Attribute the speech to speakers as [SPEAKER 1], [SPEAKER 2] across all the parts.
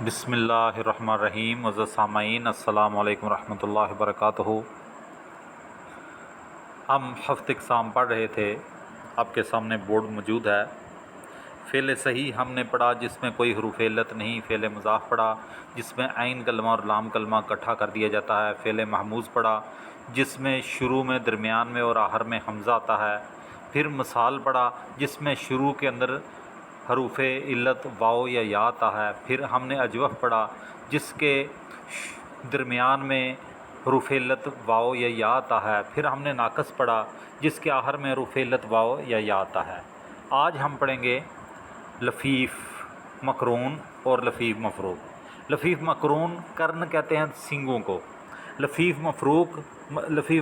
[SPEAKER 1] بسم اللہ الرحمن الرحیم۔ معزز سامعین، السلام علیکم ورحمۃ اللہ وبرکاتہ۔ ہم ہفت اقسام پڑھ رہے تھے، آپ کے سامنے بورڈ موجود ہے۔ فعل صحیح ہم نے پڑھا جس میں کوئی حروف علت نہیں، فعل مضاف پڑھا جس میں عین کلمہ اور لام کلمہ اکٹھا کر دیا جاتا ہے، فعل محموز پڑھا جس میں شروع میں، درمیان میں اور آخر میں حمزہ آتا ہے، پھر مثال پڑھا جس میں شروع کے اندر حروف علت واو یا یا آتا ہے، پھر ہم نے اجوف پڑھا جس کے درمیان میں حروف علت واو یا یا آتا ہے، پھر ہم نے ناقص پڑھا جس کے آخر میں حروف علت واو یا یا آتا ہے۔ آج ہم پڑھیں گے لفیف مقرون اور لفیف مفروق۔ لفیف مقرون کرن کہتے ہیں سنگوں کو، لفیف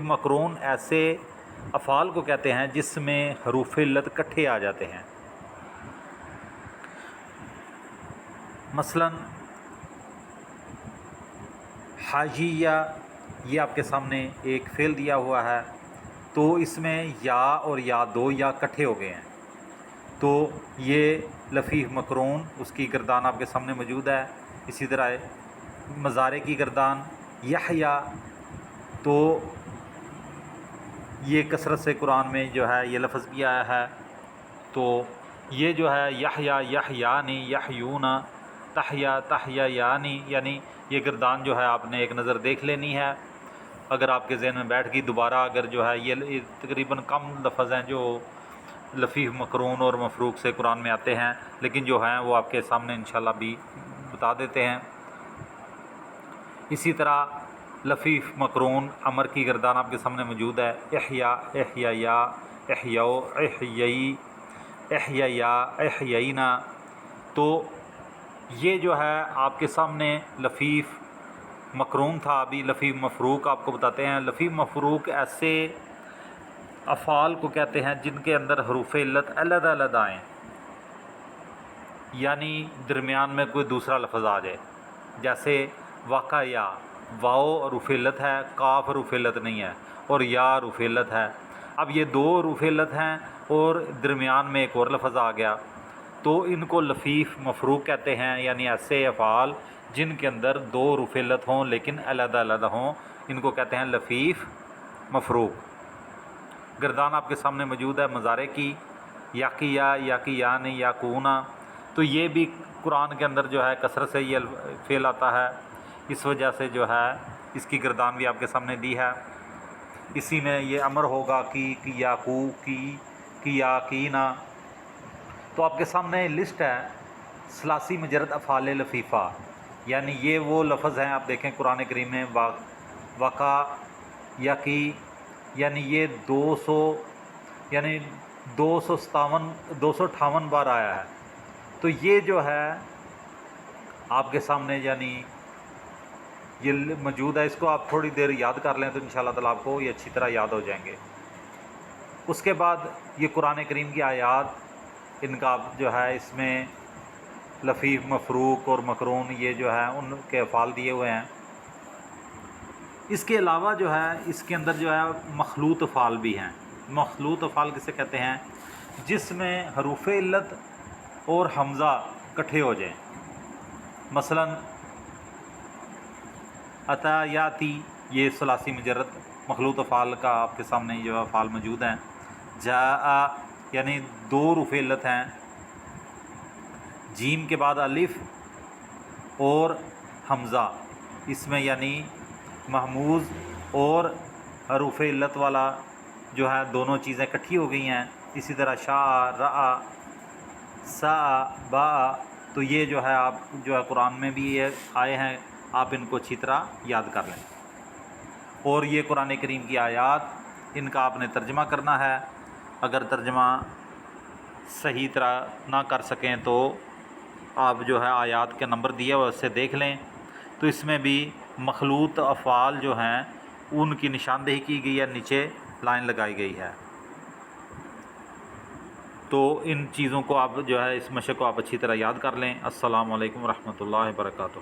[SPEAKER 1] مقرون ایسے افعال کو کہتے ہیں جس میں حروف علت کٹھے آ جاتے ہیں۔ مثلا حاجیہ، یہ آپ کے سامنے ایک فعل دیا ہوا ہے، تو اس میں یا اور یا دو یا کٹھے ہو گئے ہیں، تو یہ لفیف مقرون، اس کی گردان آپ کے سامنے موجود ہے۔ اسی طرح مضارع کی گردان یحییٰ، تو یہ کثرت سے قرآن میں جو ہے یہ لفظ بھی آیا ہے، تو یہ جو ہے یحییٰ یحیانی یحیون تحیا تحیایانی، یعنی یہ گردان جو ہے آپ نے ایک نظر دیکھ لینی ہے۔ اگر آپ کے ذہن میں بیٹھ گئی دوبارہ، اگر جو ہے یہ تقریباً کم لفظ ہیں جو لفیف مقرون اور مفروق سے قرآن میں آتے ہیں، لیکن جو ہیں وہ آپ کے سامنے انشاءاللہ بھی بتا دیتے ہیں۔ اسی طرح لفیف مقرون امر کی گردان آپ کے سامنے موجود ہے، احیا احیایا احیو احیئی احیایا احیینا، تو یہ جو ہے آپ کے سامنے لفیف مقرون تھا۔ ابھی لفیف مفروق آپ کو بتاتے ہیں۔ لفیف مفروق ایسے افعال کو کہتے ہیں جن کے اندر حروف علت علیحدہ علیحدہ آئیں، یعنی درمیان میں کوئی دوسرا لفظ آ جائے، جیسے واقعہ، واو حروف علت ہے، کاف حروف علت نہیں ہے، اور یا حروف علت ہے۔ اب یہ دو حروف علت ہیں اور درمیان میں ایک اور لفظ آ گیا، تو ان کو لفیف مفروق کہتے ہیں، یعنی ایسے افعال جن کے اندر دو حروف علت ہوں لیکن علیحدہ علیحدہ ہوں، ان کو کہتے ہیں لفیف مفروق۔ گردان آپ کے سامنے موجود ہے مضارع کی، یاقیہ یاقیان یاقونا، تو یہ بھی قرآن کے اندر جو ہے کثرت سے یہ فعل آتا ہے، اس وجہ سے جو ہے اس کی گردان بھی آپ کے سامنے دی ہے۔ اسی میں یہ امر ہوگا کی یاقو کی یاقینا، تو آپ کے سامنے لسٹ ہے ثلاثی مجرد افعال لفیفہ، یعنی یہ وہ لفظ ہیں، آپ دیکھیں قرآن کریم میں وقع یقی، یعنی یہ 258 بار آیا ہے، تو یہ جو ہے آپ کے سامنے یعنی یہ موجود ہے۔ اس کو آپ تھوڑی دیر یاد کر لیں تو انشاءاللہ تعالیٰ آپ کو یہ اچھی طرح یاد ہو جائیں گے۔ اس کے بعد یہ قرآن کریم کی آیات، ان کا جو ہے اس میں لفیف مفروق اور مقرون یہ جو ہے ان کے افعال دیے ہوئے ہیں۔ اس کے علاوہ جو ہے اس کے اندر جو ہے مخلوط افعال بھی ہیں۔ مخلوط افعال کسے کہتے ہیں؟ جس میں حروف علت اور حمزہ اکٹھے ہو جائیں۔ مثلا اتا یاتی، یہ ثلاثی مجرد مخلوط افعال کا آپ کے سامنے جو افعال موجود ہیں۔ جاء، یعنی دو حروف علت ہیں، جیم کے بعد الف اور حمزہ، اس میں یعنی محموز اور حروف علت والا جو ہے دونوں چیزیں اکٹھی ہو گئی ہیں۔ اسی طرح شاء رأى ساء باء، تو یہ جو ہے آپ جو ہے قرآن میں بھی یہ آئے ہیں، آپ ان کو اچھی طرح یاد کر لیں۔ اور یہ قرآن کریم کی آیات، ان کا آپ نے ترجمہ کرنا ہے۔ اگر ترجمہ صحیح طرح نہ کر سکیں تو آپ جو ہے آیات کے نمبر دیا ہوا اس سے دیکھ لیں، تو اس میں بھی مخلوط افعال جو ہیں ان کی نشاندہی کی گئی ہے، نیچے لائن لگائی گئی ہے۔ تو ان چیزوں کو آپ جو ہے اس مشق کو آپ اچھی طرح یاد کر لیں۔ السلام علیکم ورحمۃ اللہ وبرکاتہ۔